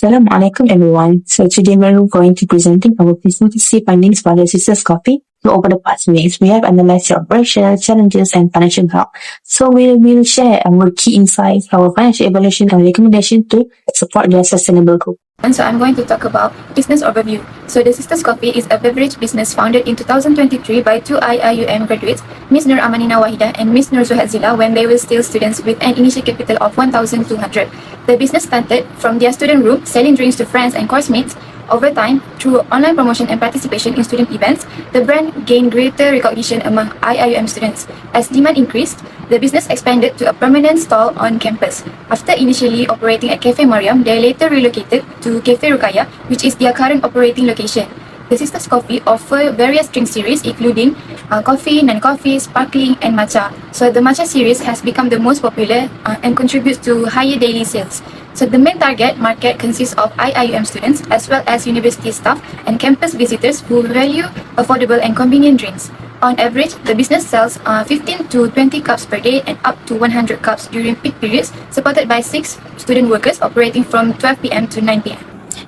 Assalamualaikum everyone. So today we're going to presenting our feasibility findings for the Sisters Coffee. So over the past weeks, we have analyzed the operational challenges and financial health. So we will share our key insights, our financial evaluation and recommendation to support their sustainable growth. And so I'm going to talk about business overview. So the Sisters Coffee is a beverage business founded in 2023 by two IIUM graduates, Ms. Nur Amanina Wahida and Ms. Nur Zuhadzila, when they were still students with an initial capital of 1,200. The business started from their student room, selling drinks to friends and course mates. Over time, through online promotion and participation in student events, the brand gained greater recognition among IIUM students. As demand increased, the business expanded to a permanent stall on campus. After initially operating at Cafe Mariam, they later relocated to Cafe Rukaya, which is their current operating location. The Sisters Coffee offer various drink series including coffee, non-coffee, sparkling and matcha. So the matcha series has become the most popular and contributes to higher daily sales. So the main target market consists of IIUM students as well as university staff and campus visitors who value affordable and convenient drinks. On average, the business sells 15 to 20 cups per day and up to 100 cups during peak periods, supported by 6 student workers operating from 12 p.m. to 9 p.m.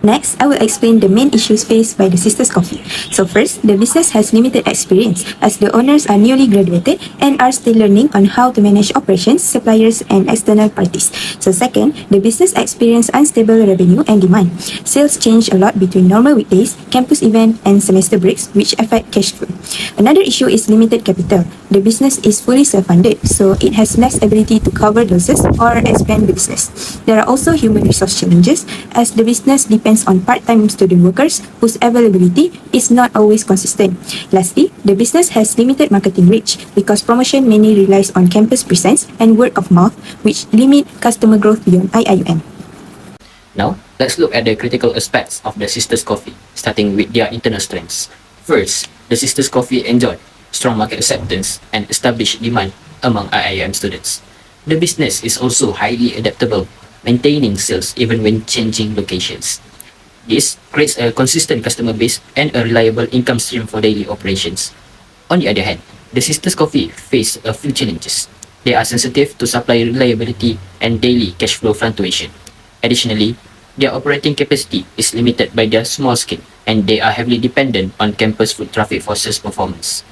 Next, I will explain the main issues faced by the Sisters Coffee. So first, the business has limited experience as the owners are newly graduated and are still learning on how to manage operations, suppliers and external parties. So second, the business experienced unstable revenue and demand. Sales change a lot between normal weekdays, campus event and semester breaks, which affect cash flow. Another issue is limited capital. The business is fully self-funded, so it has less ability to cover losses or expand the business. There are also human resource challenges as the business depends on part-time student workers whose availability is not always consistent. Lastly, the business has limited marketing reach because promotion mainly relies on campus presence and word of mouth, which limit customer growth beyond IIUM. Now, let's look at the critical aspects of the Sisters Coffee, starting with their internal strengths. First, the Sisters Coffee enjoyed strong market acceptance and established demand among IIUM students. The business is also highly adaptable, maintaining sales even when changing locations. This creates a consistent customer base and a reliable income stream for daily operations. On the other hand, the Sisters Coffee face a few challenges. They are sensitive to supply reliability and daily cash flow fluctuation. Additionally, their operating capacity is limited by their small scale and they are heavily dependent on campus foot traffic for sales performance.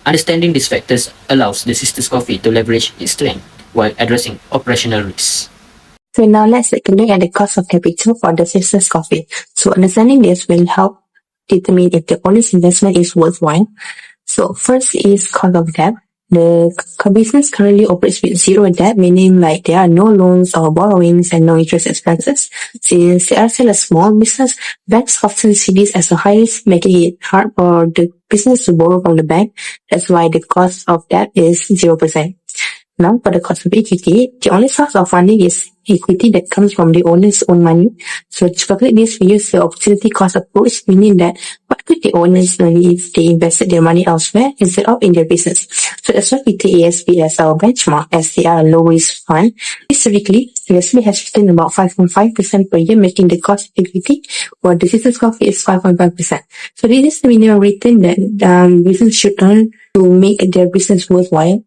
Understanding these factors allows the Sisters Coffee to leverage its strength while addressing operational risks. So now let's take a look at the cost of capital for the Sisters Coffee. So understanding this will help determine if the owner's investment is worthwhile. So first is cost of debt. The business currently operates with zero debt, meaning like there are no loans or borrowings and no interest expenses. Since they are still a small business, banks often see this as a high risk, making it hard for the business to borrow from the bank. That's why the cost of debt is 0%. Now, for the cost of equity, the only source of funding is equity that comes from the owner's own money. So to calculate this, we use the opportunity cost approach, meaning that what could the owners earn if they invested their money elsewhere instead of in their business? So that's why we take ASB as our benchmark, as they are a low-risk fund. Historically, ASB has returned about 5.5% per year, making the cost of equity for the Sisters Coffee is 5.5%. So this is the minimum return that business should earn to make their business worthwhile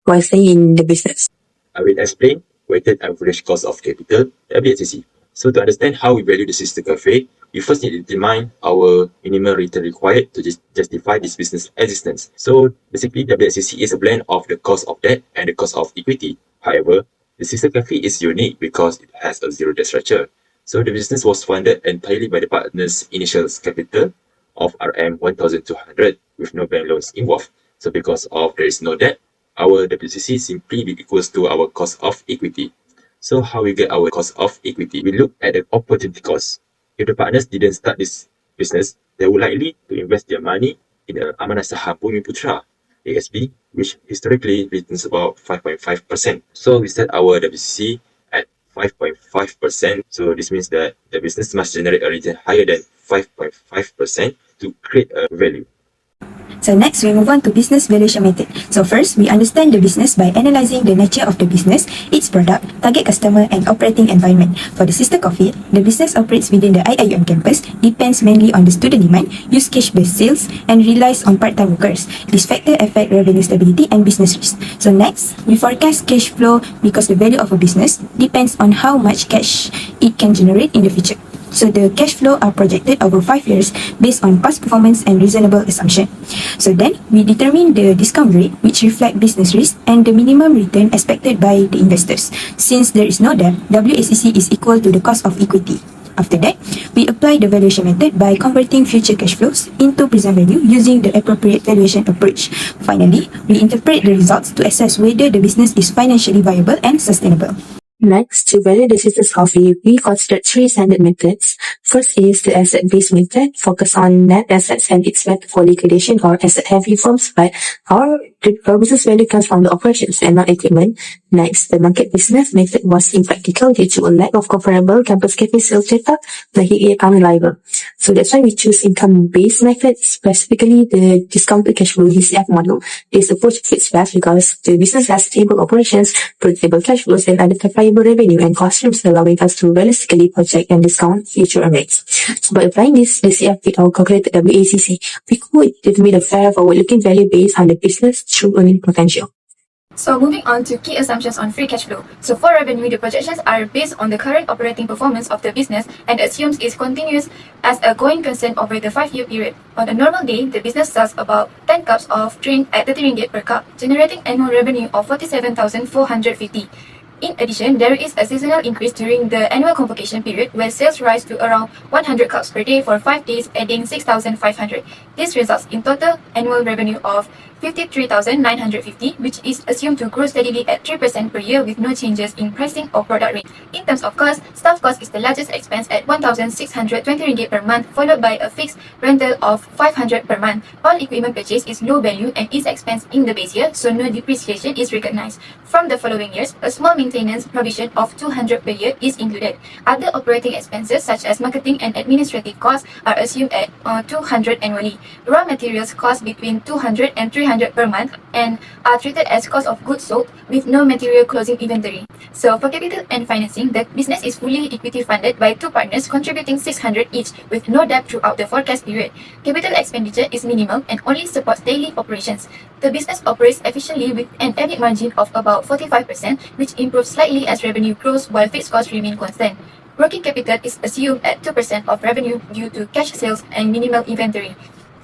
while staying in the business. I will explain weighted average cost of capital, WACC. So to understand how we value the Sister Cafe, we first need to determine our minimum return required to justify this business existence. So basically, WACC is a blend of the cost of debt and the cost of equity. However, the Sister Cafe is unique because it has a zero debt structure. So the business was funded entirely by the partners' initial capital of RM 1,200 with no bank loans involved. So because of there is no debt, our WCC simply equals to our cost of equity. So how we get our cost of equity? We look at the opportunity cost. If the partners didn't start this business, they would likely to invest their money in the Amanah Saham Bumi Putra, ASB, which historically returns about 5.5%. So we set our WCC at 5.5%. So this means that the business must generate a return higher than 5.5% to create a value. So next, we move on to business valuation method. So first, we understand the business by analyzing the nature of the business, its product, target customer, and operating environment. For the Sister Coffee, the business operates within the IIUM campus, depends mainly on the student demand, use cash-based sales, and relies on part-time workers. This factor affect revenue stability and business risk. So next, we forecast cash flow because the value of a business depends on how much cash it can generate in the future. So the cash flow are projected over 5 years based on past performance and reasonable assumption. So then we determine the discount rate which reflect business risk and the minimum return expected by the investors. Since there is no debt, WACC is equal to the cost of equity. After that, we apply the valuation method by converting future cash flows into present value using the appropriate valuation approach. Finally, we interpret the results to assess whether the business is financially viable and sustainable. Next, to value the sister's coffee, we consider 3 standard methods. First is the asset-based method, focus on net assets and its value for liquidation or asset-heavy firms, but our business value comes from the operations and not equipment. Next, the market business method was impractical due to a lack of comparable campus cafe sales data, making it unreliable. So that's why we choose income-based method, specifically the discounted cash flow DCF model. This approach fits best because the business has stable operations, predictable cash flows, and identifiable revenue and cost streams, allowing us to realistically project and discount future earnings. So by applying this DCF with our calculated WACC, we could determine a fair forward-looking value based on the business true earning potential. So moving on to key assumptions on free cash flow. So for revenue, the projections are based on the current operating performance of the business and assumes it's continuous as a going concern over the 5-year period. On a normal day, the business sells about 10 cups of drink at 30 ringgit per cup, generating annual revenue of 47,450. In addition, there is a seasonal increase during the annual convocation period where sales rise to around 100 cups per day for 5 days, adding 6,500. This results in total annual revenue of 53,950, which is assumed to grow steadily at 3% per year with no changes in pricing or product rate. In terms of cost, staff cost is the largest expense at 1,620 ringgit per month, followed by a fixed rental of 500 per month. All equipment purchase is low value and is expensed in the base year, so no depreciation is recognized. From the following years, a small maintenance provision of 200 per year is included. Other operating expenses such as marketing and administrative costs are assumed at 200 annually. Raw materials cost between 200 and 300 per month and are treated as cost of goods sold with no material closing inventory. So for capital and financing, the business is fully equity funded by 2 partners contributing 600 each with no debt throughout the forecast period. Capital expenditure is minimal and only supports daily operations. The business operates efficiently with an EBIT margin of about 45%, which improves slightly as revenue grows while fixed costs remain constant. Working capital is assumed at 2% of revenue due to cash sales and minimal inventory.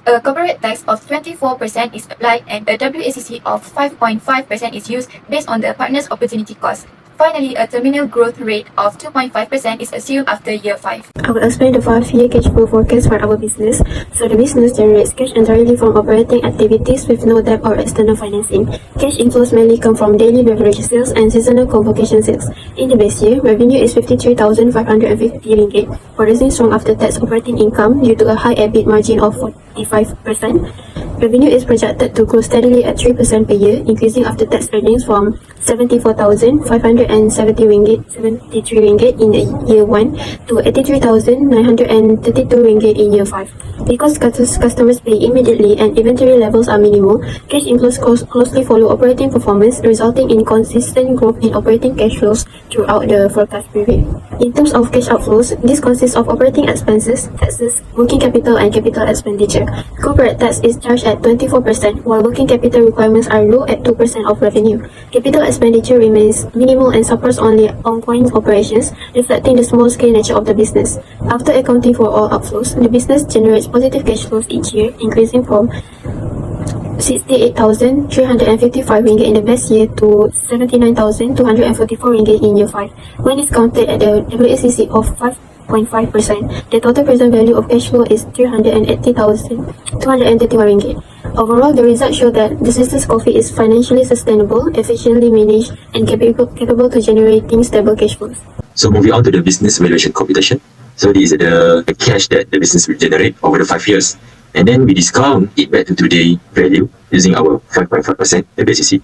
A corporate tax of 24% is applied and a WACC of 5.5% is used based on the partner's opportunity cost. Finally, a terminal growth rate of 2.5% is assumed after year 5. I will explain the 5-year cash flow forecast for our business. So the business generates cash entirely from operating activities with no debt or external financing. Cash inflows mainly come from daily beverage sales and seasonal convocation sales. In the base year, revenue is 53,550 ringgit, producing strong after-tax operating income due to a high EBIT margin of 45%. Revenue is projected to grow steadily at 3% per year, increasing after-tax earnings from 74,573 ringgit in the year 1 to 83,932 ringgit in year 5. Because customers pay immediately and inventory levels are minimal, cash inflows closely follow operating performance, resulting in consistent growth in operating cash flows throughout the forecast period. In terms of cash outflows, this consists of operating expenses, taxes, working capital and capital expenditure. Corporate tax is charged at 24%, while working capital requirements are low at 2% of revenue. Capital expenditure remains minimal and supports only ongoing operations, reflecting the small-scale nature of the business. After accounting for all outflows, the business generates positive cash flows each year, increasing from 68,355 ringgit in the best year to 79,244 ringgit in year 5. When discounted at the WACC of 5.5%, the total present value of cash flow is 380,231 ringgit. Overall, the results show that the Sisters Coffee is financially sustainable, efficiently managed, and capable to generating stable cash flows. So moving on to the business valuation computation. So this is the cash that the business will generate over the 5 years. And then we discount it back to today value using our 5.5% WACC.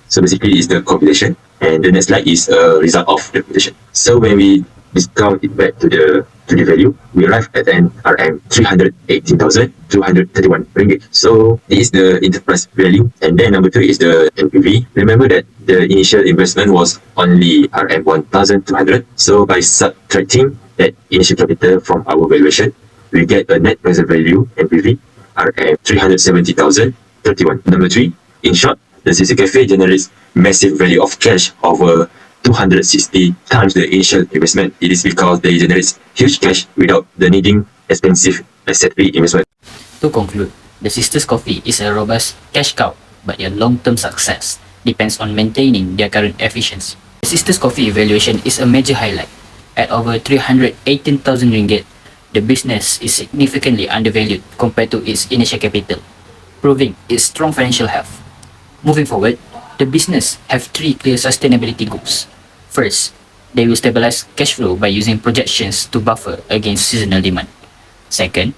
So basically it's the computation. And the next slide is a result of the computation. So when we discount it back to the value, we arrive at an RM 318,231 ringgit. So this is the enterprise value. And then number 3 is the NPV. Remember that the initial investment was only RM 1,200. So by subtracting that initial capital from our valuation, we get a net present value NPV RM 370,031. Number 3, in short, the Sister Cafe generates massive value of cash over 260 times the initial investment. It is because they generate huge cash without the needing expensive asset-free investment. To conclude, the Sisters Coffee is a robust cash cow, but their long-term success depends on maintaining their current efficiency. The Sisters Coffee valuation is a major highlight. At over 318,000 ringgit, the business is significantly undervalued compared to its initial capital, proving its strong financial health. Moving forward, the business have three clear sustainability goals. First, they will stabilize cash flow by using projections to buffer against seasonal demand. Second,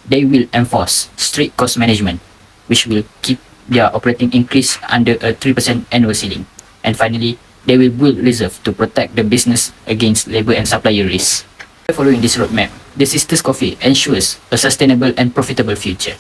they will enforce strict cost management, which will keep their operating increase under a 3% annual ceiling. And finally, they will build reserve to protect the business against labor and supplier risks. By following this roadmap, the Sisters Coffee ensures a sustainable and profitable future.